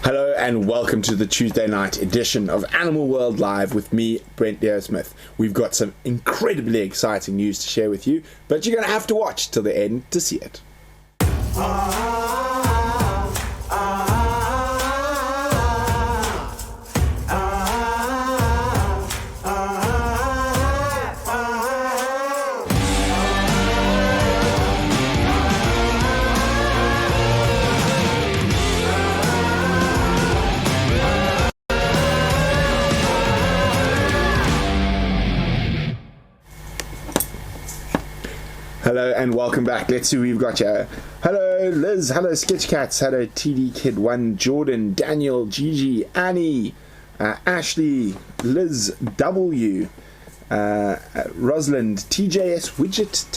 Hello and welcome to the Tuesday night edition of Animal World Live with me, Brent Leo-Smith. We've got some incredibly exciting news to share with you, but you're going to have to watch till the end to see it. Hello and welcome back. Let's see who we've got here. Hello Liz, hello Sketchcats, hello TD Kid 1, Jordan, Daniel, Gigi, Annie, Ashley, Liz W, Rosalind, TJS Widget,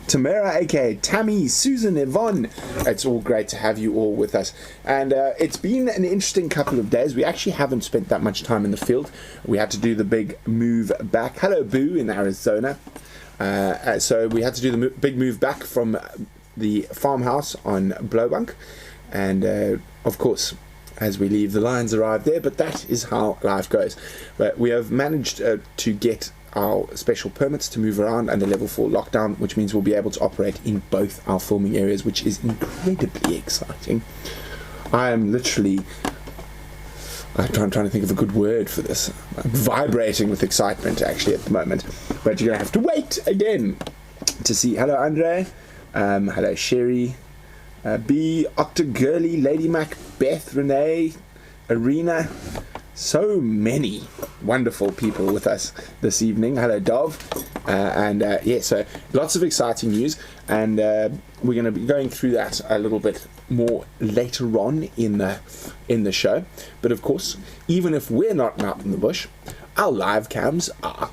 Tamara, aka Tammy, Susan, Yvonne. It's all great to have you all with us. And it's been an interesting couple of days. We actually haven't spent that much time in the field. We had to do the big move back. Hello Boo in Arizona. So we had to do the big move back from the farmhouse on Blowbunk, and of course as we leave the lions arrive there, but that is how life goes. But we have managed to get our special permits to move around under level 4 lockdown, which means we'll be able to operate in both our filming areas, which is incredibly exciting. I am literally... I'm trying to think of a good word for this. I'm vibrating with excitement actually at the moment. But you're going to have to wait again to see. Hello Andre. Hello Sherry. B. Octogirly, Lady Mac, Beth, Renee, Arena. So many wonderful people with us this evening. Hello Dov. So lots of exciting news. And we're going to be going through that a little bit more later on in the show. But of course, even if we're not out in the bush, our live cams are.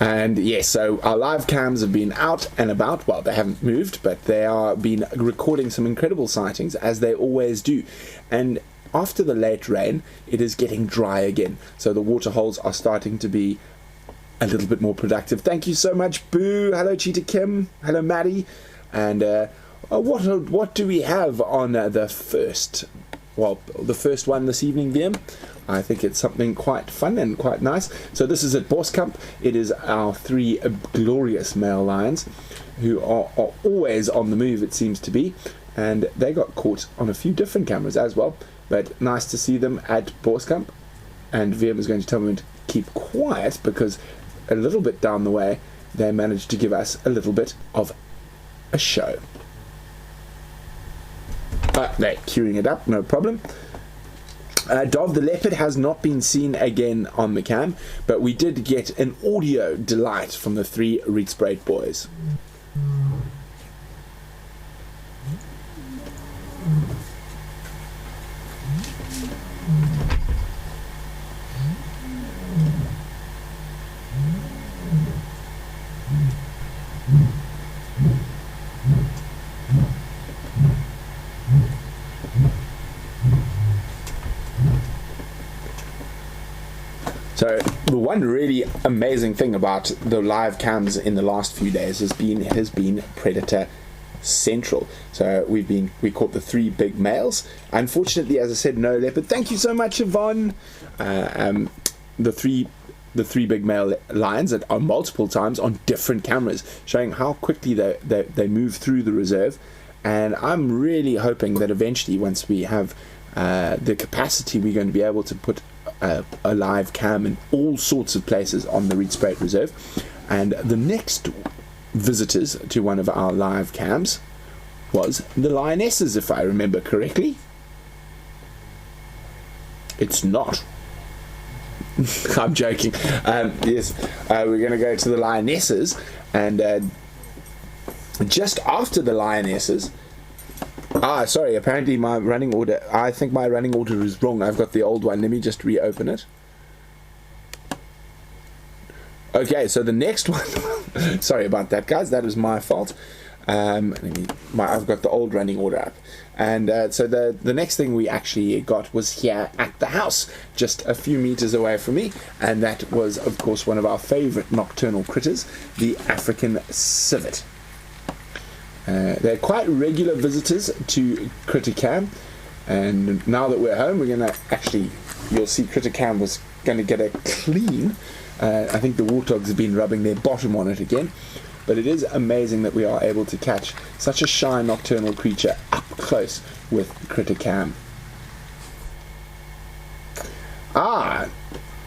And yes, so our live cams have been out and about. Well, they haven't moved, but they are been recording some incredible sightings, as they always do. And after the late rain, it is getting dry again. So the water holes are starting to be a little bit more productive. Thank you so much, Boo. Hello, Cheetah Kim. Hello, Maddie. And what do we have on the first one this evening, VM? I think it's something quite fun and quite nice. So this is at Boskamp. It is our 3 glorious male lions who are always on the move, it seems to be. And they got caught on a few different cameras as well. But nice to see them at Boskamp. And VM is going to tell me to keep quiet because a little bit down the way they managed to give us a little bit of a show. But they're queuing it up, no problem. Dov the Leopard has not been seen again on the cam, but we did get an audio delight from the 3 Rietsbraid boys. So the one really amazing thing about the live cams in the last few days has been Predator Central. So we caught the 3 big males. Unfortunately, as I said, no leopard. Thank you so much, Yvonne. The three big male lions that are multiple times on different cameras, showing how quickly they move through the reserve. And I'm really hoping that eventually, once we have the capacity, we're going to be able to put a live cam in all sorts of places on the Rietsbraid Reserve. And the next visitors to one of our live cams was the lionesses, if I remember correctly. It's not. I'm joking. Yes, we're going to go to the lionesses, and just after the lionesses. Sorry, apparently my running order, I think my running order is wrong. I've got the old one. Let me just reopen it. Okay, so the next one, sorry about that, guys, that was my fault. I've got the old running order up. And so the next thing we actually got was here at the house, just a few meters away from me, and that was, of course, one of our favorite nocturnal critters, the African civet. They're quite regular visitors to Critter Cam, and now that we're home, we're going to actually, you'll see Critter Cam was going to get a clean. I think the warthogs have been rubbing their bottom on it again. But it is amazing that we are able to catch such a shy nocturnal creature up close with Critter Cam.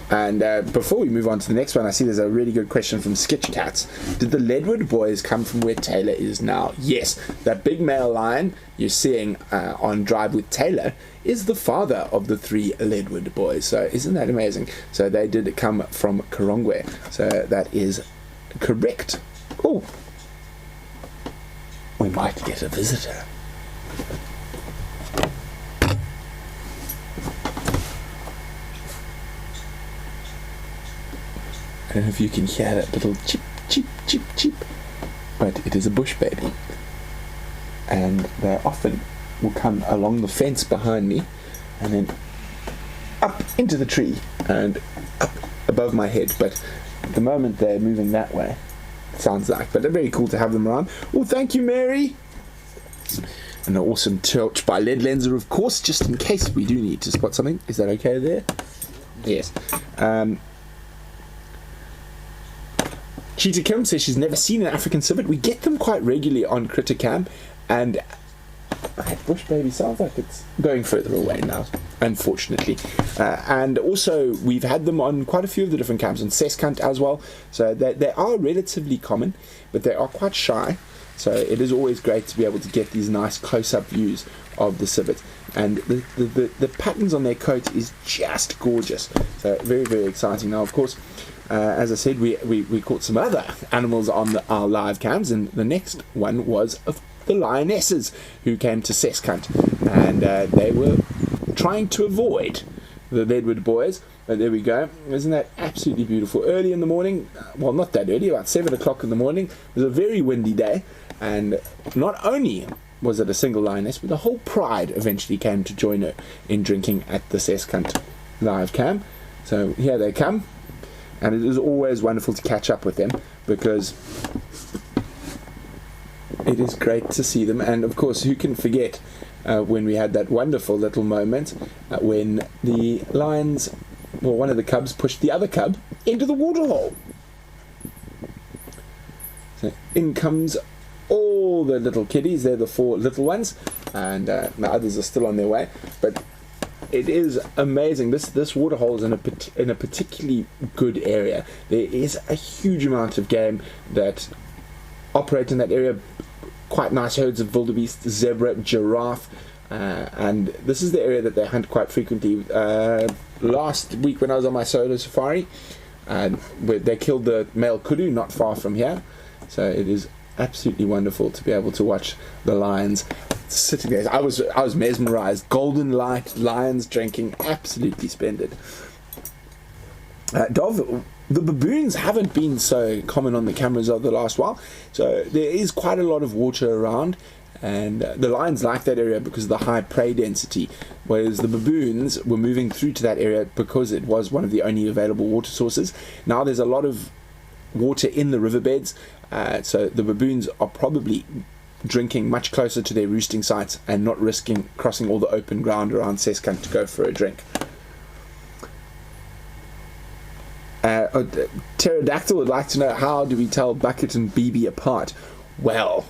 And before we move on to the next one, I see there's a really good question from Skitch Cats. Did the Leadwood boys come from where Taylor is now? Yes, that big male lion you're seeing on Drive with Taylor is the father of the 3 Leadwood boys. So isn't that amazing? So they did come from Karongwe. So that is correct. Oh, we might get a visitor. I don't know if you can hear that little chip, chip, chip, chip, but it is a bush baby. And they often will come along the fence behind me and then up into the tree and up above my head. But at the moment they're moving that way. Sounds like, but they're very cool to have them around. Oh, thank you, Mary. An awesome torch by Lead Lenser, of course, just in case we do need to spot something. Is that okay there? Yes. Cheetah Kim says she's never seen an African civet. We get them quite regularly on Critter Cam, and that bush baby sounds like it's going further away now, unfortunately. And also, we've had them on quite a few of the different camps, on SAST as well. So they are relatively common, but they are quite shy. So it is always great to be able to get these nice close-up views of the civet. And the patterns on their coat is just gorgeous. So very, very exciting. Now, of course, as I said, we caught some other animals on our live cams, and the next one was the lionesses who came to SAST Hunt, and they were trying to avoid the Leadwood boys. But there we go. Isn't that absolutely beautiful? Early in the morning, well, not that early, about 7 o'clock in the morning. It was a very windy day, and not only was it a single lioness, but the whole pride eventually came to join her in drinking at the SAST Hunt live cam. So here they come, and it is always wonderful to catch up with them, because it is great to see them. And of course, who can forget when we had that wonderful little moment when the lions, well, one of the cubs pushed the other cub into the waterhole. So in comes all the little kiddies. They're the 4 little ones, and the others are still on their way. But it is amazing. This waterhole is in a particularly good area. There is a huge amount of game that operate in that area. Quite nice herds of wildebeest, zebra, giraffe, and this is the area that they hunt quite frequently. Last week when I was on my solo safari, they killed the male kudu not far from here. So it is absolutely wonderful to be able to watch the lions sitting there. I was mesmerized. Golden light, lions drinking, absolutely splendid. Dov, the baboons haven't been so common on the cameras over the last while, so there is quite a lot of water around, and the lions like that area because of the high prey density, whereas the baboons were moving through to that area because it was one of the only available water sources. Now there's a lot of water in the riverbeds, so the baboons are probably drinking much closer to their roosting sites and not risking crossing all the open ground around SAST to go for a drink. Pterodactyl would like to know, how do we tell Bucket and BB apart? Well,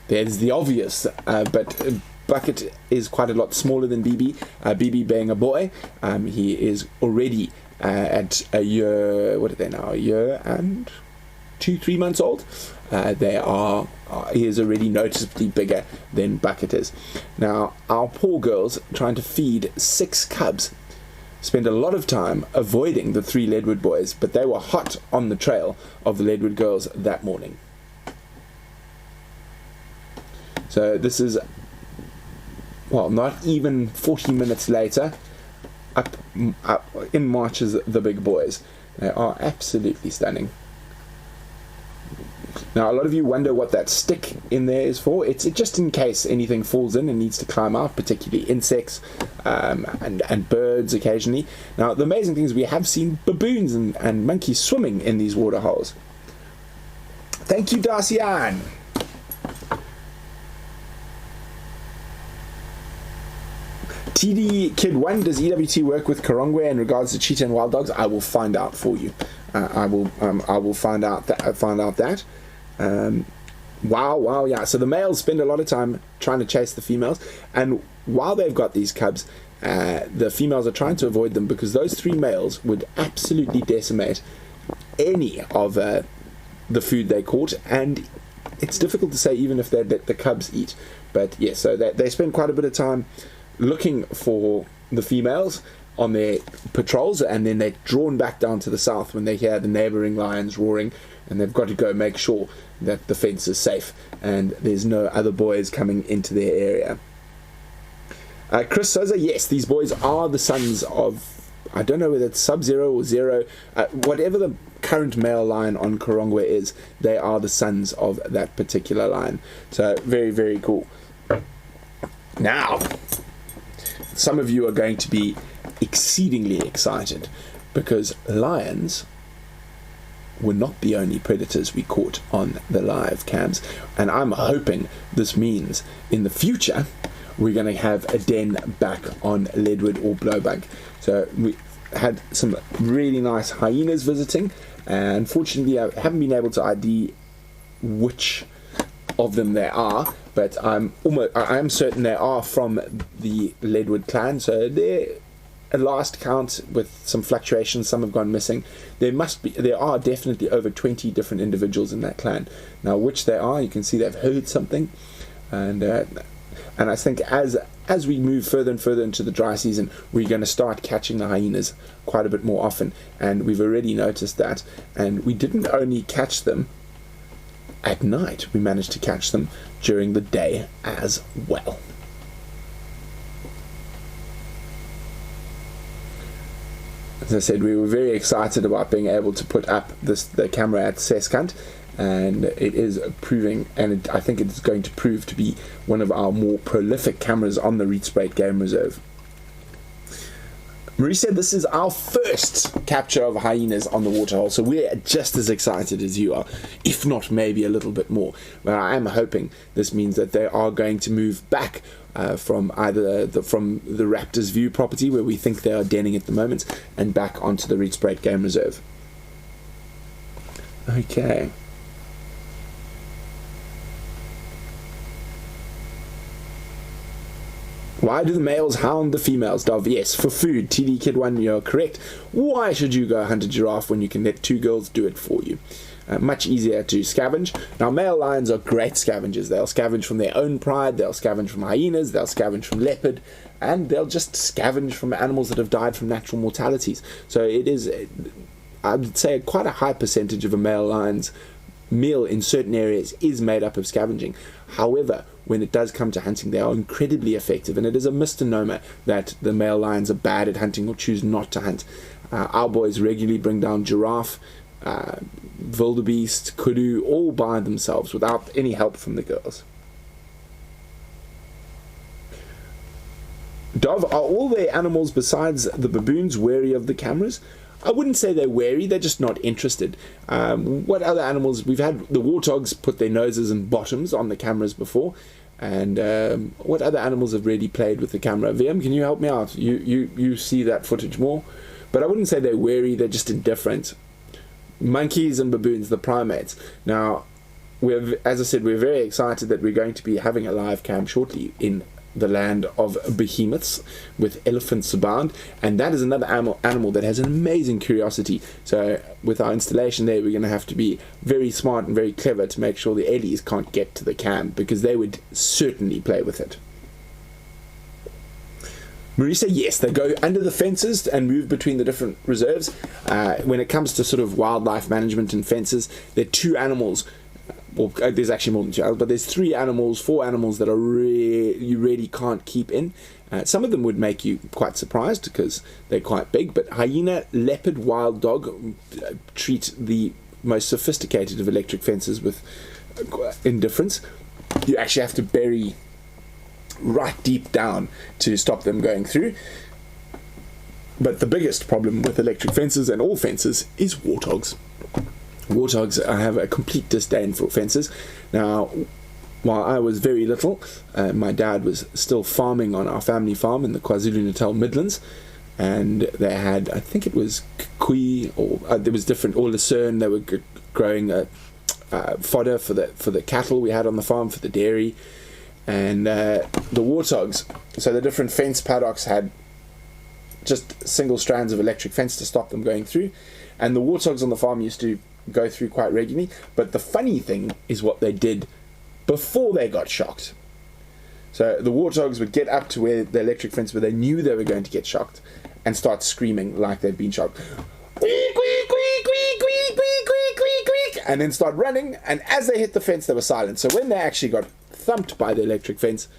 there's the obvious, but Bucket is quite a lot smaller than BB. BB being a boy, he is already at a year, what are they now, a year and 2-3 months old. He is already noticeably bigger than Bucket is. Now, our poor girls trying to feed 6 cubs spend a lot of time avoiding the 3 Leadwood boys, but they were hot on the trail of the Leadwood girls that morning. So this is, well, not even 40 minutes later, up in marches the big boys. They are absolutely stunning. Now, a lot of you wonder what that stick in there is for. It's just in case anything falls in and needs to climb out, particularly insects and birds occasionally. Now, the amazing thing is we have seen baboons and monkeys swimming in these water holes. Thank you, Darcy Ann. TD Kid 1, does EWT work with Karongwe in regards to cheetah and wild dogs? I will find out for you. I will find out that. Wow, yeah. So the males spend a lot of time trying to chase the females, and while they've got these cubs, the females are trying to avoid them because those 3 males would absolutely decimate any of the food they caught, and it's difficult to say even if they let the cubs eat. But yes, so they spend quite a bit of time looking for the females on their patrols, and then they're drawn back down to the south when they hear the neighboring lions roaring, and they've got to go make sure that the fence is safe and there's no other boys coming into their area. Chris Souza, yes, these boys are the sons of, I don't know whether it's Sub-Zero or Zero, whatever the current male lion on Karongwe is, they are the sons of that particular lion. So very, very cool. Now, some of you are going to be exceedingly excited because lions were not the only predators we caught on the live cams, and I'm hoping this means in the future we're going to have a den back on Leadwood or Blowbug. So we had some really nice hyenas visiting, and unfortunately I haven't been able to ID which of them there are, but I am certain they are from the Leadwood clan. So they're, at last count, with some fluctuations, some have gone missing. There are definitely over 20 different individuals in that clan. Now, which they are, you can see they've heard something, and I think as we move further and further into the dry season, we're going to start catching the hyenas quite a bit more often, and we've already noticed that. And we didn't only catch them at night, we managed to catch them during the day as well. As I said, we were very excited about being able to put up the camera at SAST, and it is proving, and I think it's going to prove to be one of our more prolific cameras on the Rietspruit Game Reserve. Marie said this is our first capture of hyenas on the waterhole, so we're just as excited as you are, if not maybe a little bit more. But I am hoping this means that they are going to move back from either from the Raptors View property, where we think they are denning at the moment, and back onto the Rietspruit Game Reserve. Okay. Why do the males hound the females, Dov? Yes, for food. TD Kid 1, you're correct. Why should you go hunt a giraffe when you can let 2 girls do it for you? Much easier to scavenge. Now, male lions are great scavengers. They'll scavenge from their own pride, they'll scavenge from hyenas, they'll scavenge from leopard, and they'll just scavenge from animals that have died from natural mortalities. So it is, I would say, quite a high percentage of a male lion's meal in certain areas is made up of scavenging. However, when it does come to hunting, they are incredibly effective, and it is a misnomer that the male lions are bad at hunting or choose not to hunt. Our boys regularly bring down giraffe, wildebeest, kudu, all by themselves without any help from the girls. Dov, are all their animals besides the baboons wary of the cameras? I wouldn't say they're wary, they're just not interested. What other animals? We've had the warthogs put their noses and bottoms on the cameras before, and what other animals have really played with the camera? VM, can you help me out? You see that footage more, but I wouldn't say they're wary, they're just indifferent. Monkeys and baboons, the primates. Now, as I said, we're very excited that we're going to be having a live cam shortly in the land of behemoths with elephants abound, and that is another animal that has an amazing curiosity. So with our installation there, we're going to have to be very smart and very clever to make sure the Ellies can't get to the cam, because they would certainly play with it. Marisa, yes, they go under the fences and move between the different reserves. When it comes to sort of wildlife management and fences, there are 2 animals. Well, there's actually more than 2, but there's 3 animals, 4 animals that are you really can't keep in. Some of them would make you quite surprised because they're quite big, but hyena, leopard, wild dog treat the most sophisticated of electric fences with indifference. You actually have to bury right deep down to stop them going through. But the biggest problem with electric fences and all fences is warthogs. Warthogs, I have a complete disdain for fences. Now, while I was very little, my dad was still farming on our family farm in the KwaZulu-Natal Midlands, and they had, I think it was kikui, or there was different, or lucerne. They were growing fodder for the cattle we had on the farm, for the dairy, and the warthogs. So the different fence paddocks had just single strands of electric fence to stop them going through, and the warthogs on the farm used to go through quite regularly. But the funny thing is what they did before they got shocked. So the warthogs would get up to where the electric fence, where they knew they were going to get shocked, and start screaming like they'd been shocked, and then start running, and as they hit the fence they were silent. So when they actually got thumped by the electric fence,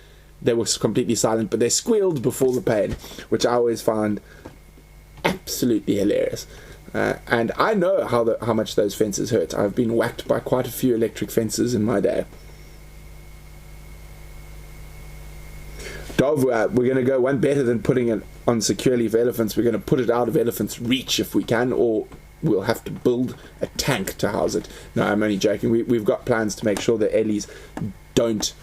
they were completely silent, but they squealed before the pain, which I always found absolutely hilarious. And I know how much those fences hurt. I've been whacked by quite a few electric fences in my day. Dov, we're going to go one better than putting it on securely for elephants. We're going to put it out of elephants' reach if we can, or we'll have to build a tank to house it. No, I'm only joking. We've got plans to make sure that Ellies don't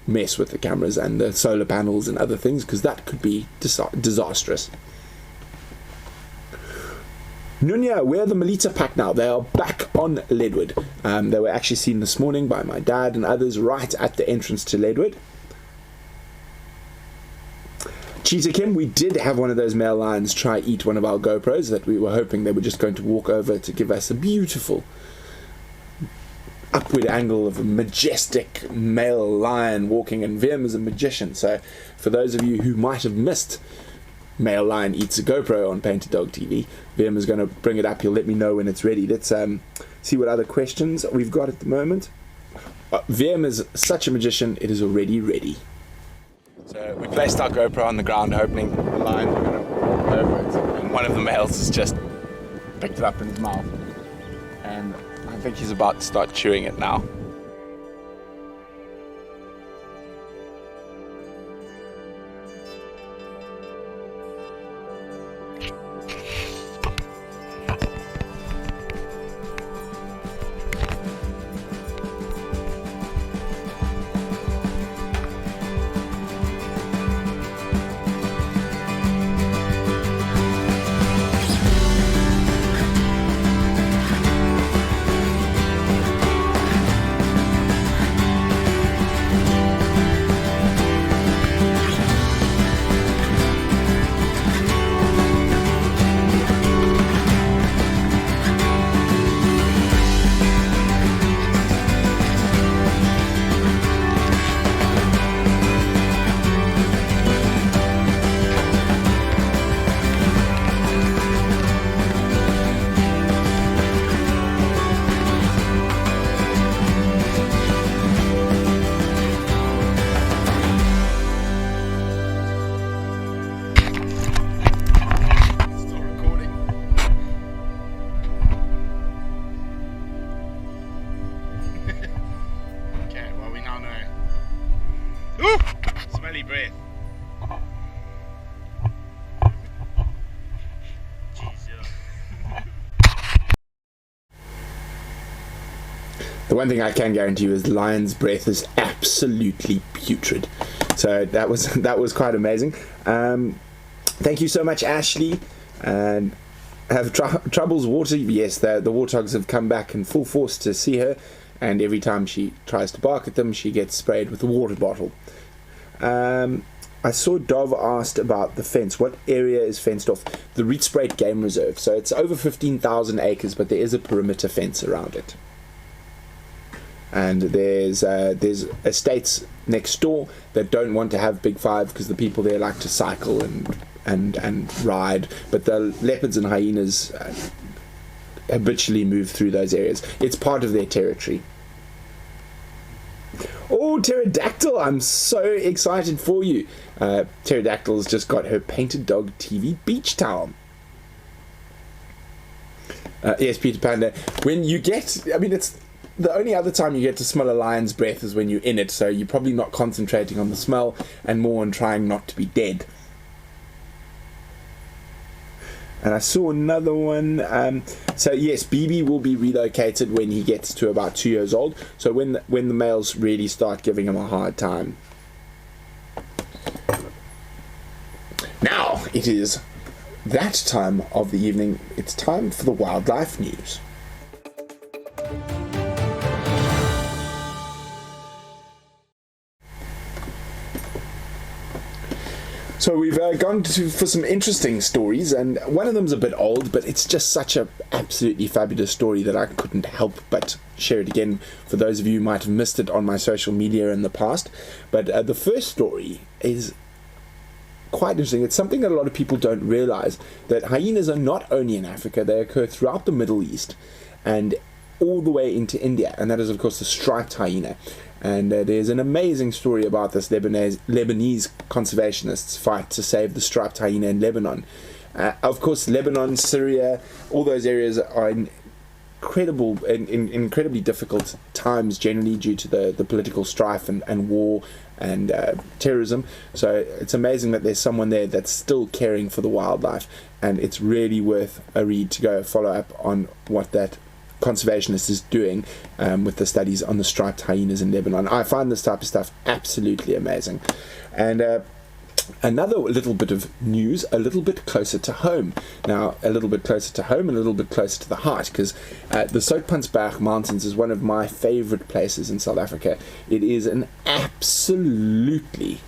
mess with the cameras and the solar panels and other things, because that could be disastrous. Nunya, where are the Melita pack now? They are back on Leadwood. They were actually seen this morning by my dad and others right at the entrance to Leadwood. Cheetah Kim, we did have one of those male lions try eat one of our GoPros that we were hoping they were just going to walk over to give us a beautiful upward angle of a majestic male lion walking, and Vim is a magician. So for those of you who might have missed male lion eats a GoPro on Painted Dog TV, Vim is going to bring it up. He'll let me know when it's ready. Let's see what other questions we've got at the moment. Vim is such a magician, it is already ready. So we placed our GoPro on the ground, hoping the lion was going to walk over it, and one of the males has just picked it up in his mouth, and I think he's about to start chewing it now. The one thing I can guarantee you is lion's breath is absolutely putrid. So that was quite amazing. Thank you so much, Ashley. And have troubles water? Yes, the warthogs have come back in full force to see her, and every time she tries to bark at them, she gets sprayed with a water bottle. I saw Dov asked about the fence. What area is fenced off? The Rietspruit Game Reserve. So it's over 15,000 acres, but there is a perimeter fence around it. And there's estates next door that don't want to have Big Five because the people there like to cycle and ride, but the leopards and hyenas habitually move through those areas. It's part of their territory. Oh, Pterodactyl, I'm so excited for you. Pterodactyl's just got her Painted Dog TV beach towel. Yes, Peter Pan. When you get, I mean, it's the only other time you get to smell a lion's breath is when you're in it, so you're probably not concentrating on the smell and more on trying not to be dead. And I saw another one. So yes, BB will be relocated when he gets to about 2 years old. So when the males really start giving him a hard time. Now it is that time of the evening. It's time for the wildlife news. So we've gone for some interesting stories, and one of them's a bit old, but it's just such a absolutely fabulous story that I couldn't help but share it again for those of you who might have missed it on my social media in the past. But the first story is quite interesting. It's something that a lot of people don't realize, that hyenas are not only in Africa, they occur throughout the Middle East and all the way into India, and that is of course the striped hyena. And there's an amazing story about this Lebanese conservationists' fight to save the striped hyena in Lebanon. Of course, Lebanon, Syria, all those areas are in incredibly difficult times generally due to the political strife and war and terrorism. So it's amazing that there's someone there that's still caring for the wildlife, and it's really worth a read to go follow up on what that conservationist is doing with the studies on the striped hyenas in Lebanon. I find this type of stuff absolutely amazing. And another little bit of news, a little bit closer to home. Now, a little bit closer to home and a little bit closer to the heart, because the Soutpansberg Mountains is one of my favorite places in South Africa. It is an absolutely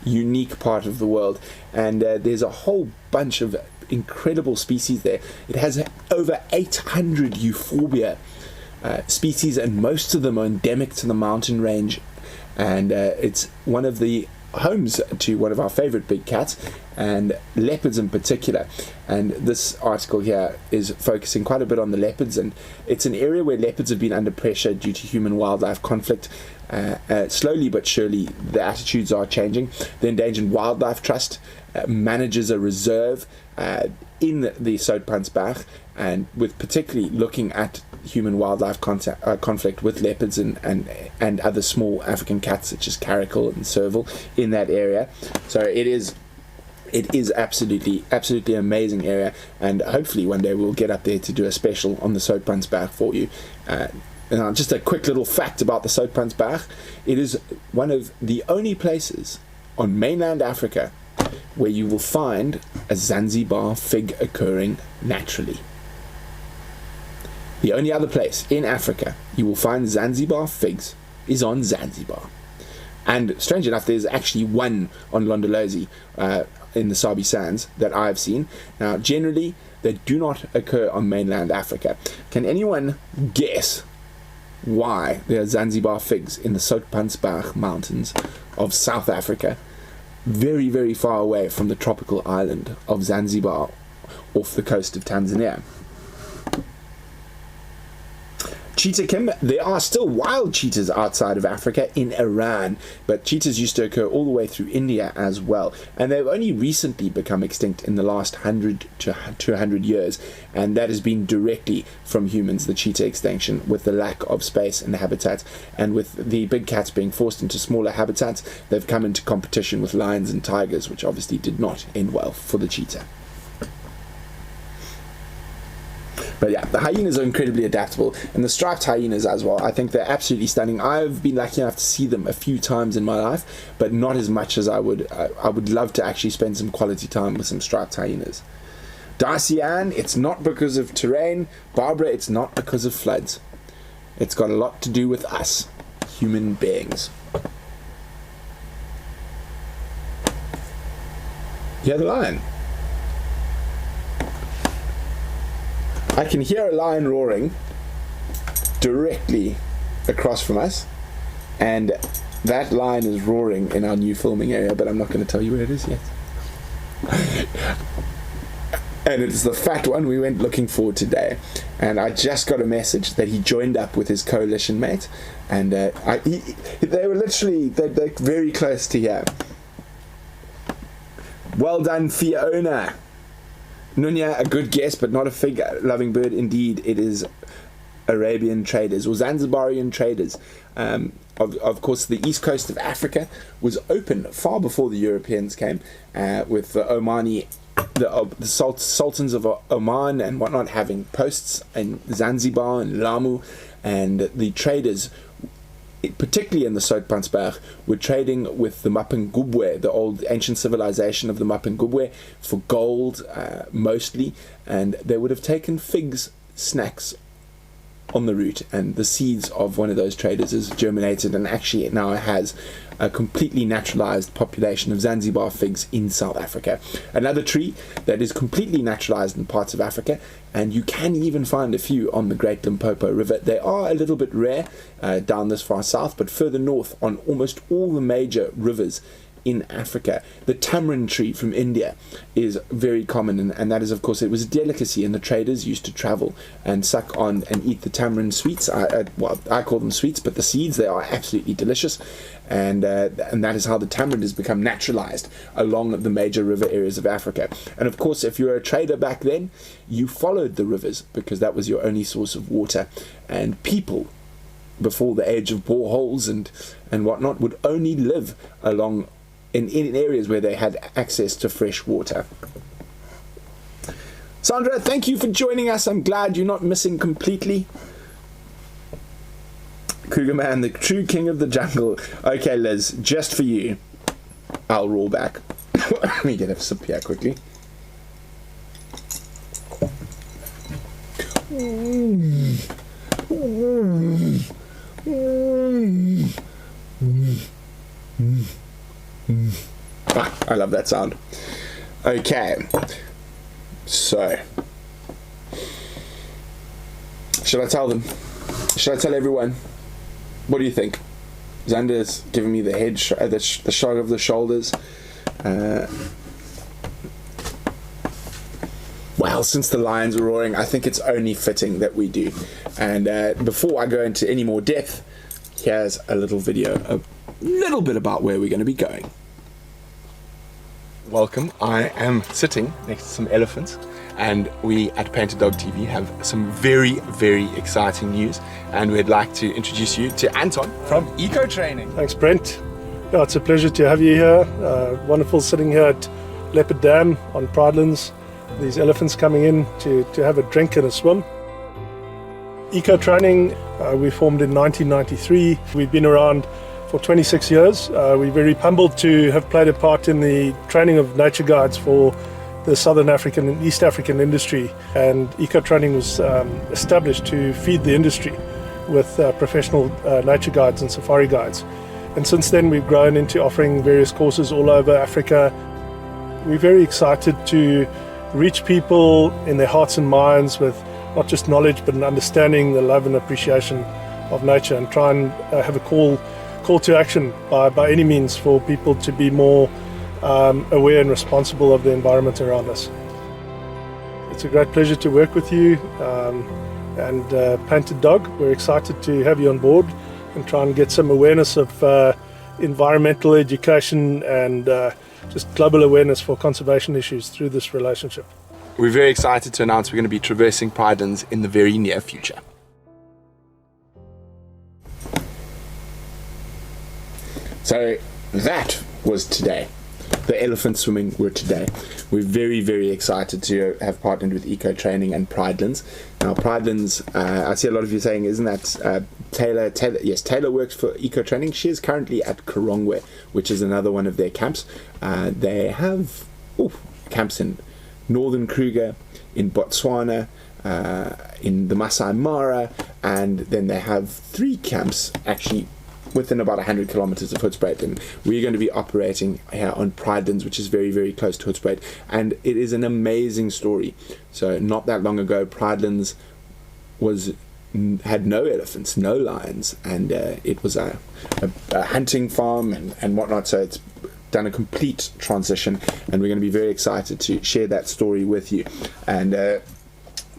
unique part of the world, and there's a whole bunch of incredible species there. It has over 800 euphorbia species, and most of them are endemic to the mountain range, and it's one of the homes to one of our favorite big cats and leopards in particular. And this article here is focusing quite a bit on the leopards, and it's an area where leopards have been under pressure due to human wildlife conflict. Slowly but surely the attitudes are changing. The Endangered Wildlife Trust manages a reserve in the Soutpansberg, and with particularly looking at human wildlife conflict with leopards and other small African cats such as caracal and serval in that area. So it is absolutely amazing area, and hopefully one day we'll get up there to do a special on the Soutpansberg for you. Now, just a quick little fact about the Soutpansberg: it is one of the only places on mainland Africa where you will find a Zanzibar fig occurring naturally. The only other place in Africa you will find Zanzibar figs is on Zanzibar. And strange enough, there's actually one on Londolozi in the Sabi Sands that I've seen. Now, generally, they do not occur on mainland Africa. Can anyone guess why there are Zanzibar figs in the Soutpansberg Mountains of South Africa, very, very far away from the tropical island of Zanzibar off the coast of Tanzania? Cheetah Kim, there are still wild cheetahs outside of Africa in Iran, but cheetahs used to occur all the way through India as well, and they've only recently become extinct in the last 100 to 200 years, and that has been directly from humans, the cheetah extinction, with the lack of space and habitat, and with the big cats being forced into smaller habitats, they've come into competition with lions and tigers, which obviously did not end well for the cheetah. But yeah, the hyenas are incredibly adaptable, and the striped hyenas as well. I think they're absolutely stunning. I've been lucky enough to see them a few times in my life, but not as much as I would. I would love to actually spend some quality time with some striped hyenas. Darcy-Ann, it's not because of terrain. Barbara, it's not because of floods. It's got a lot to do with us, human beings. Hear the lion. I can hear a lion roaring directly across from us, and that lion is roaring in our new filming area, but I'm not going to tell you where it is yet. And it's the fat one we went looking for today, and I just got a message that he joined up with his coalition mate, and they were literally they're very close to here. Well done, Fiona. Nunya, a good guess, but not a fig-loving bird. Indeed, it is Arabian traders or Zanzibarian traders. Of course, the east coast of Africa was open far before the Europeans came, with the Omani, the sultans of Oman and whatnot having posts in Zanzibar and Lamu, and the traders, particularly in the Soutpansberg, were trading with the Mapungubwe, the old ancient civilization of the Mapungubwe, for gold mostly, and they would have taken figs, snacks on the route, and the seeds of one of those traders has germinated and actually now has a completely naturalized population of Zanzibar figs in South Africa. Another tree that is completely naturalized in parts of Africa, and you can even find a few on the Great Limpopo River. They are a little bit rare down this far south, but further north on almost all the major rivers in Africa. The Tamarind Tree from India is very common, and that is, of course, it was a delicacy, and the traders used to travel and suck on and eat the tamarind sweets. I call them sweets, but the seeds, they are absolutely delicious, and that is how the tamarind has become naturalized along the major river areas of Africa. And of course, if you're a trader back then, you followed the rivers because that was your only source of water, and people before the age of boreholes and whatnot would only live along in areas where they had access to fresh water. Sandra, thank you for joining us. I'm glad you're not missing completely. Cougar Man, the true king of the jungle. Okay, Liz, just for you, I'll roll back. Let me get a sip here quickly. I love that sound. Okay, so should I tell them? Should I tell everyone? What do you think? Xander's giving me the head, the shrug of the shoulders. Well, since the lions are roaring, I think it's only fitting that we do. And before I go into any more depth, here's a little video, a little bit about where we're going to be going. Welcome. I am sitting next to some elephants, and we at Painted Dog TV have some very, very exciting news, and we'd like to introduce you to Anton from Eco Training. Thanks, Brent. Yeah, it's a pleasure to have you here. Wonderful sitting here at Leopard Dam on Pridelands. These elephants coming in to have a drink and a swim. Eco Training, we formed in 1993. We've been around for 26 years. We're very humbled to have played a part in the training of nature guides for the Southern African and East African industry, and Eco Training was established to feed the industry with professional nature guides and safari guides. And since then we've grown into offering various courses all over Africa. We're very excited to reach people in their hearts and minds with not just knowledge but an understanding, the love and appreciation of nature, and try and have a call to action by any means for people to be more aware and responsible of the environment around us. It's a great pleasure to work with you, and Painted Dog, we're excited to have you on board and try and get some awareness of environmental education and just global awareness for conservation issues through this relationship. We're very excited to announce we're going to be traversing Pridelands in the very near future. So that was today. The elephant swimming were today. We're very, very excited to have partnered with Eco Training and Pridelands. Now, Pridelands, I see a lot of you saying, isn't that Taylor? Yes, Taylor works for Eco Training. She is currently at Korongwe, which is another one of their camps. They have camps in Northern Kruger, in Botswana, in the Masai Mara, and then they have 3 camps actually within about 100 kilometers of Hoedspruit, and we're going to be operating here on Pridelands, which is very, very close to Hoedspruit, and it is an amazing story. So not that long ago, Pridelands had no elephants, no lions, and it was a hunting farm and whatnot, so it's done a complete transition, and we're going to be very excited to share that story with you. And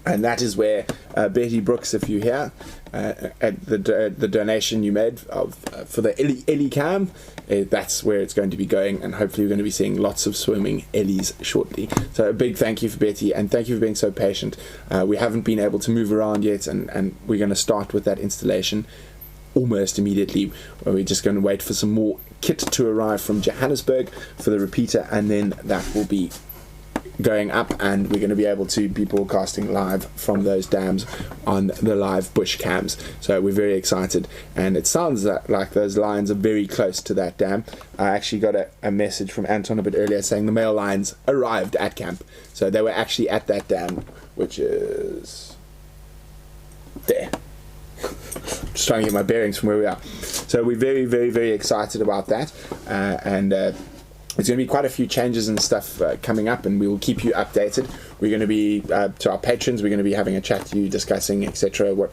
And that is where Betty Brooks, if you hear, at the donation you made for the Ellie cam, that's where it's going to be going, and hopefully we're going to be seeing lots of swimming Ellies shortly. So a big thank you for Betty, and thank you for being so patient. We haven't been able to move around yet, and we're going to start with that installation almost immediately. We're just going to wait for some more kit to arrive from Johannesburg for the repeater, and then that will be going up, and we're going to be able to be broadcasting live from those dams on the live bush cams. So we're very excited, and it sounds like those lions are very close to that dam. I actually got a message from Anton a bit earlier saying the male lions arrived at camp, so they were actually at that dam, which is there. Just trying to get my bearings from where we are. So we're very, very, very excited about that, and there's going to be quite a few changes and stuff coming up, and we will keep you updated. We're going to be, to our patrons, we're going to be having a chat to you, discussing, etc., what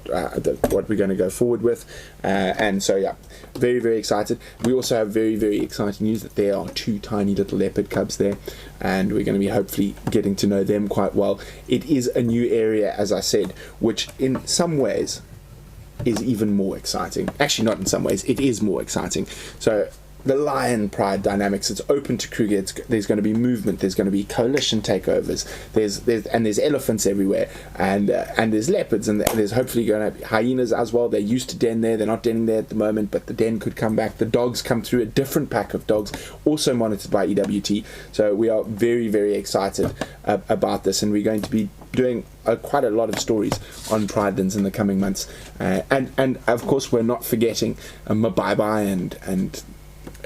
we're going to go forward with. And so, yeah, very, very excited. We also have very, very exciting news that there are 2 tiny little leopard cubs there, and we're going to be hopefully getting to know them quite well. It is a new area, as I said, which in some ways is even more exciting. Actually, not in some ways, it is more exciting. So the lion pride dynamics, it's open to Kruger. There's going to be movement, there's going to be coalition takeovers, there's elephants everywhere, and there's leopards, and there's hopefully going to be hyenas as well. They're used to den there, they're not denning there at the moment, but the den could come back. The dogs come through, a different pack of dogs, also monitored by EWT. So we are very, very excited about this, and we're going to be doing quite a lot of stories on Pridelands in the coming months, and of course we're not forgetting Mabai and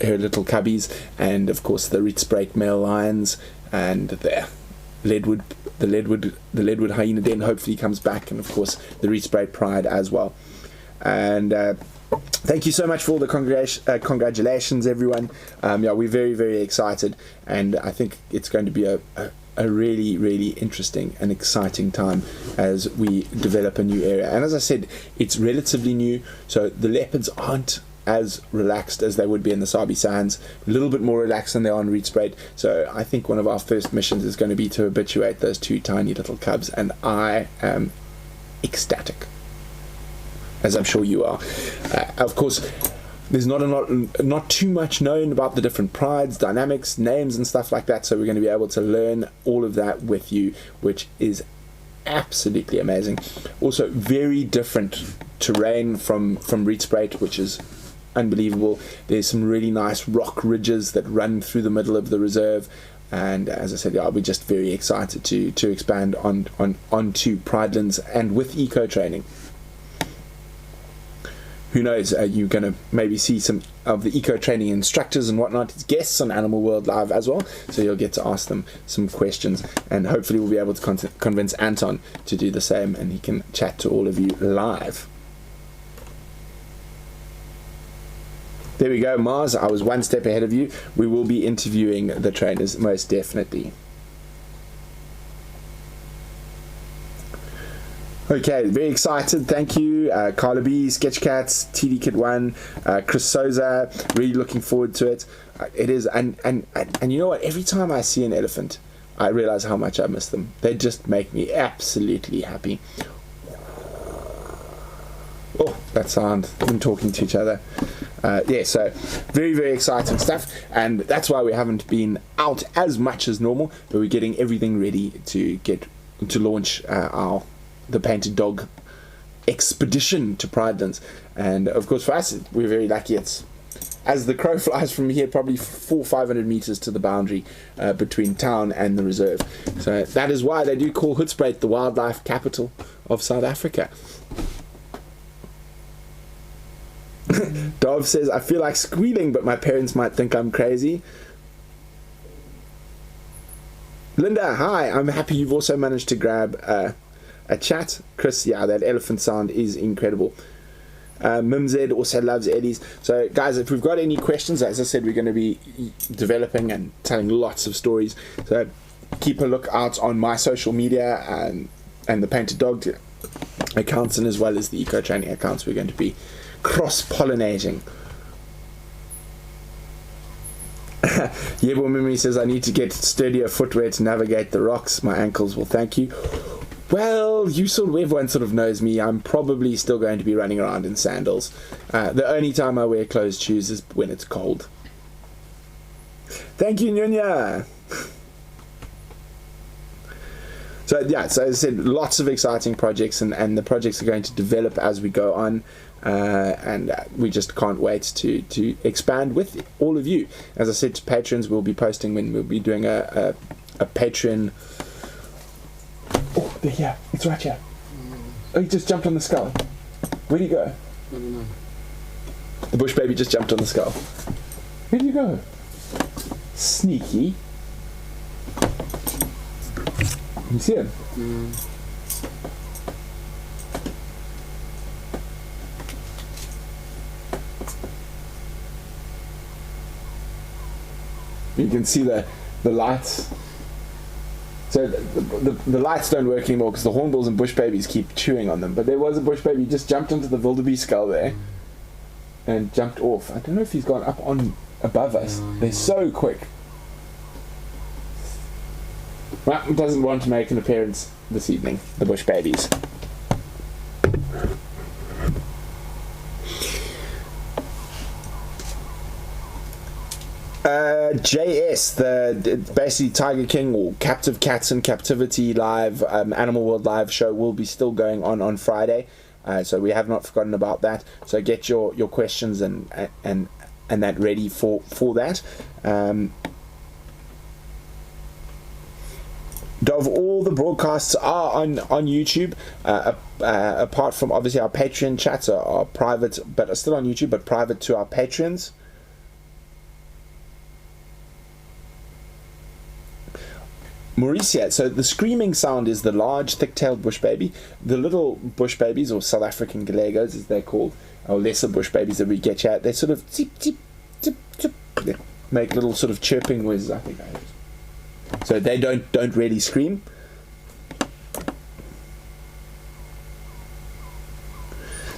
her little cubbies, and of course the Rietspreek male lions, and the Leadwood hyena den hopefully comes back, and of course the Rietspreek pride as well. And thank you so much for all the congratulations, everyone. Yeah, we're very, very excited, and I think it's going to be a really, really interesting and exciting time as we develop a new area. And as I said, it's relatively new, so the leopards aren't as relaxed as they would be in the Sabi Sands, a little bit more relaxed than they are in Rietspreek. So I think one of our first missions is going to be to habituate those 2 tiny little cubs, and I am ecstatic, as I'm sure you are. Of course, there's not too much known about the different prides, dynamics, names and stuff like that, so we're going to be able to learn all of that with you, which is absolutely amazing. Also, very different terrain from Rietspreek, which is unbelievable. There's some really nice rock ridges that run through the middle of the reserve, and as I said, yeah, I'll be just very excited to expand onto Pridelands, and with eco training. Who knows, you're going to maybe see some of the eco training instructors and whatnot, guests on Animal World Live as well, so you'll get to ask them some questions, and hopefully we'll be able to convince Anton to do the same, and he can chat to all of you live. There we go, Mars. I was one step ahead of you. We will be interviewing the trainers, most definitely. Okay, very excited. Thank you, Carla B, Sketchcats, TD Kid 1, Chris Souza. Really looking forward to it. It is, and you know what? Every time I see an elephant, I realize how much I miss them. They just make me absolutely happy. Oh, that sound, them talking to each other. Yeah, so very, very exciting stuff, and that's why we haven't been out as much as normal, but we're getting everything ready to launch the Painted Dog expedition to Pridelands. And of course for us, we're very lucky. It's, as the crow flies from here, probably 400-500 meters to the boundary between town and the reserve. So that is why they do call Hoedspruit the wildlife capital of South Africa. Dov says, I feel like squealing, but my parents might think I'm crazy. Linda, hi. I'm happy you've also managed to grab a chat. Chris, yeah, that elephant sound is incredible. Mimzed also loves Eddies. So guys, if we've got any questions, as I said, we're going to be developing and telling lots of stories, so keep a look out on my social media and the Painted Dog accounts, and as well as the eco training accounts. We're going to be cross-pollinating. Yebo Mimi says, I need to get sturdier footwear to navigate the rocks. My ankles will thank you. Well, everyone sort of knows me. I'm probably still going to be running around in sandals. The only time I wear closed shoes is when it's cold. Thank you, Nunya. So as I said, lots of exciting projects, and the projects are going to develop as we go on, and we just can't wait to expand with all of you. As I said to patrons, we'll be posting when we'll be doing a Patron. Oh, they're here. It's right here. Oh, he just jumped on the skull. Where'd he go? I don't know. The bush baby just jumped on the skull. Where'd you go? Sneaky. You see him? You can see the lights. So the lights don't work anymore because the hornbills and bush babies keep chewing on them. But there was a bush baby, just jumped into the wildebeest skull there and jumped off. I don't know if he's gone up on above us. They're so quick. Well, doesn't want to make an appearance this evening, the bush babies. JS, basically Tiger King or Captive Cats in Captivity live, Animal World live show will be still going on Friday, so we have not forgotten about that. So get your questions and that ready for that. Dov, all the broadcasts are on YouTube, apart from obviously our Patreon chats are private, but are still on YouTube, but private to our patrons. Mauricia, so the screaming sound is the large thick-tailed bush baby. The little bush babies, or South African Gallegos as they're called, or lesser bush babies that we get at, they sort of zip, zip, zip, zip, they make little sort of chirping noises, I think. So they don't really scream.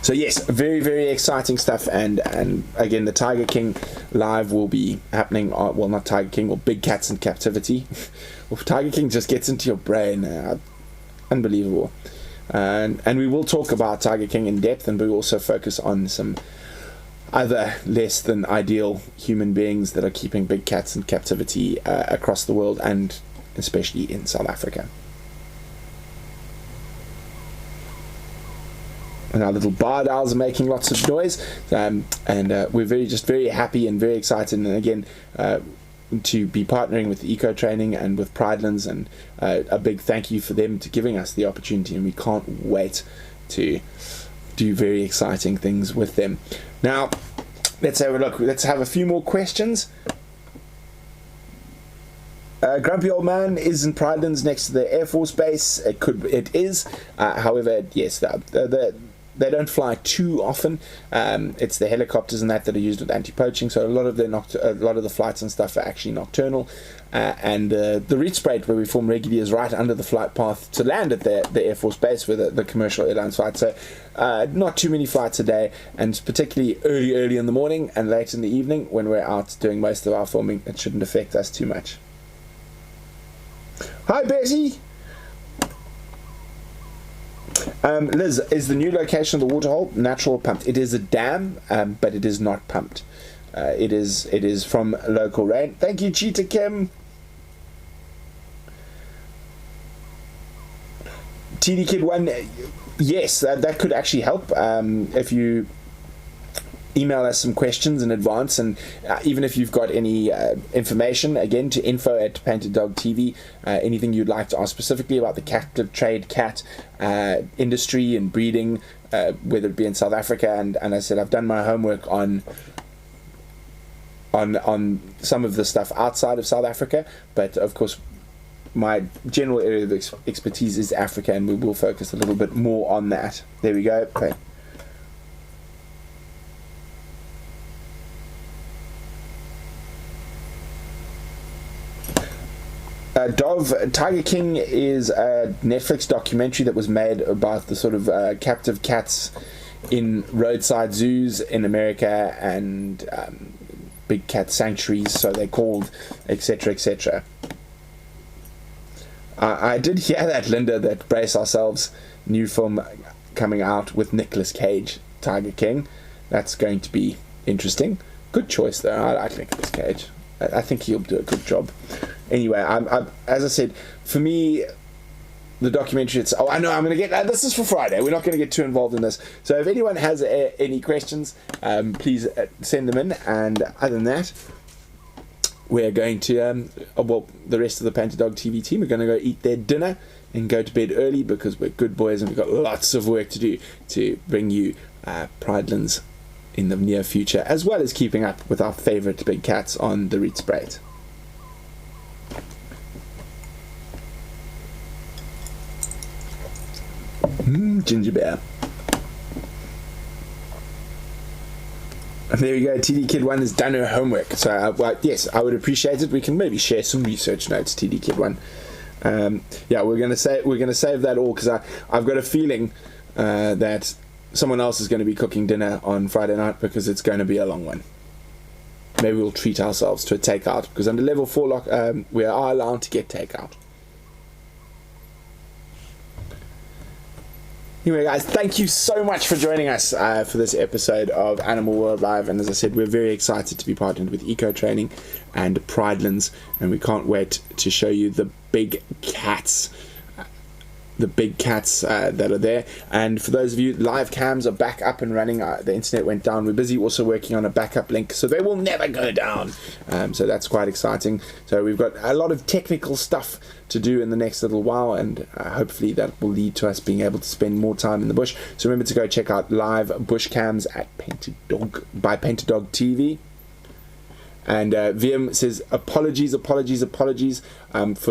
So yes, very, very exciting stuff, and again, the Tiger King live will be happening, well, not Tiger King, or Big Cats in Captivity. Well, Tiger King just gets into your brain, unbelievable. And we will talk about Tiger King in depth, and we will also focus on some other less than ideal human beings that are keeping big cats in captivity across the world, and especially in South Africa. And our little barred owls are making lots of noise, and we're very happy and very excited, and again to be partnering with Eco Training and with Pridelands, and a big thank you for them to giving us the opportunity, and we can't wait to do very exciting things with them. Now let's have a look. Let's have a few more questions. Grumpy Old Man is in Pridelands next to the Air Force Base. It is. However, yes, they don't fly too often. It's the helicopters and that are used with anti-poaching. So a lot of the flights and stuff are actually nocturnal. And the Rietspraat, where we form regularly, is right under the flight path to land at the Air Force Base where the commercial airlines flight. So not too many flights a day, and particularly early in the morning and late in the evening when we're out doing most of our filming, it shouldn't affect us too much. Hi Betty! Liz, is the new location of the waterhole natural or pumped? It is a dam, but it is not pumped. It is from local rain. Thank you, Cheetah Kim. TD Kid 1, yes, that could actually help if you email us some questions in advance, and even if you've got any information, again, to info@paintedDogTV, anything you'd like to ask specifically about the captive trade cat industry and breeding, whether it be in South Africa, and as I said, I've done my homework on some of the stuff outside of South Africa, but of course my general area of expertise is Africa, and we will focus a little bit more on that. There we go. Okay. Dov, Tiger King is a Netflix documentary that was made about the sort of captive cats in roadside zoos in America and big cat sanctuaries, so they're called, etc., etc. I did hear that, Linda, that brace ourselves, new film coming out with Nicolas Cage, Tiger King. That's going to be interesting. Good choice though. I like Nicolas Cage. I think he'll do a good job. Anyway, as I said, for me, the documentary, I know I'm going to get, this is for Friday, we're not going to get too involved in this, so if anyone has any questions, please send them in, and other than that, we're going to, the rest of the Painted Dog TV team are going to go eat their dinner and go to bed early, because we're good boys and we've got lots of work to do to bring you Pridelands in the near future, as well as keeping up with our favourite big cats on the Rietsbraid. Ginger beer. And there we go. TD Kid 1 has done her homework. So, yes, I would appreciate it. We can maybe share some research notes, TD Kid 1. Yeah, we're gonna save that all, because I've got a feeling that someone else is going to be cooking dinner on Friday night, because it's going to be a long one. Maybe we'll treat ourselves to a takeout, because under level 4 lock, we are allowed to get takeout. Anyway, guys, thank you so much for joining us for this episode of Animal World Live. And as I said, we're very excited to be partnered with Eco Training and Pridelands, and we can't wait to show you the big cats. That are there. And for those of you, live cams are back up and running. The internet went down. We're busy also working on a backup link, so they will never go down. So that's quite exciting. So we've got a lot of technical stuff to do in the next little while, and hopefully that will lead to us being able to spend more time in the bush. So remember to go check out live bush cams at Painted Dog TV. And VM says apologies for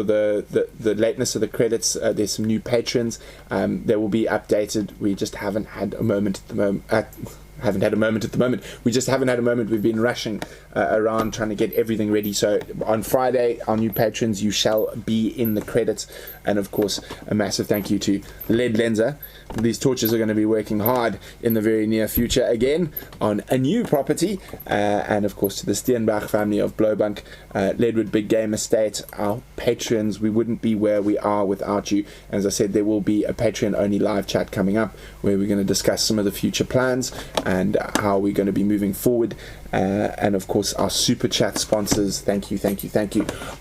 the lateness of the credits. There's some new patrons. They will be updated. We just haven't had a moment at the moment. We just haven't had a moment. We've been rushing around trying to get everything ready. So on Friday, our new patrons, you shall be in the credits. And of course, a massive thank you to Lead Lenser. These torches are going to be working hard in the very near future again on a new property. And of course to the Steenbach family of Blowbunk, Leadwood Big Game Estate, our patrons. We wouldn't be where we are without you. As I said, there will be a Patreon only live chat coming up where we're going to discuss some of the future plans and how we're going to be moving forward. And of course our super chat sponsors, thank you.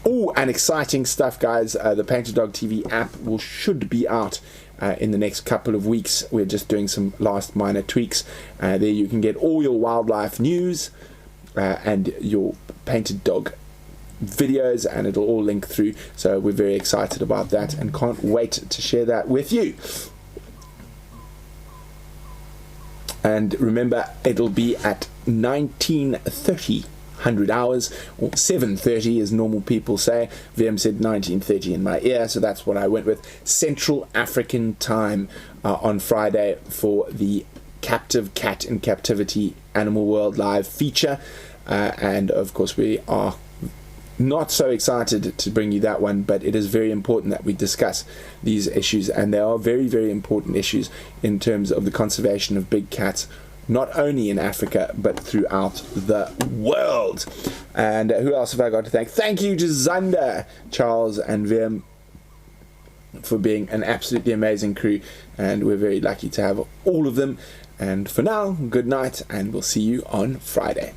Oh, and exciting stuff, guys. The Painted Dog TV app should be out in the next couple of weeks. We're just doing some last minor tweaks. There you can get all your wildlife news and your Painted Dog videos, and it'll all link through. So we're very excited about that and can't wait to share that with you. And remember, it'll be at 19:30 100 hours, or 7:30 as normal people say. VM said 19:30 in my ear, so that's what I went with. Central African time on Friday for the Captive Cat in Captivity Animal World Live feature. And of course we are not so excited to bring you that one, but it is very important that we discuss these issues, and they are very, very important issues in terms of the conservation of big cats, not only in Africa but throughout the world. And who else have I got to thank? Thank you to Zander, Charles and Vim for being an absolutely amazing crew, and we're very lucky to have all of them. And for now, good night, and we'll see you on Friday.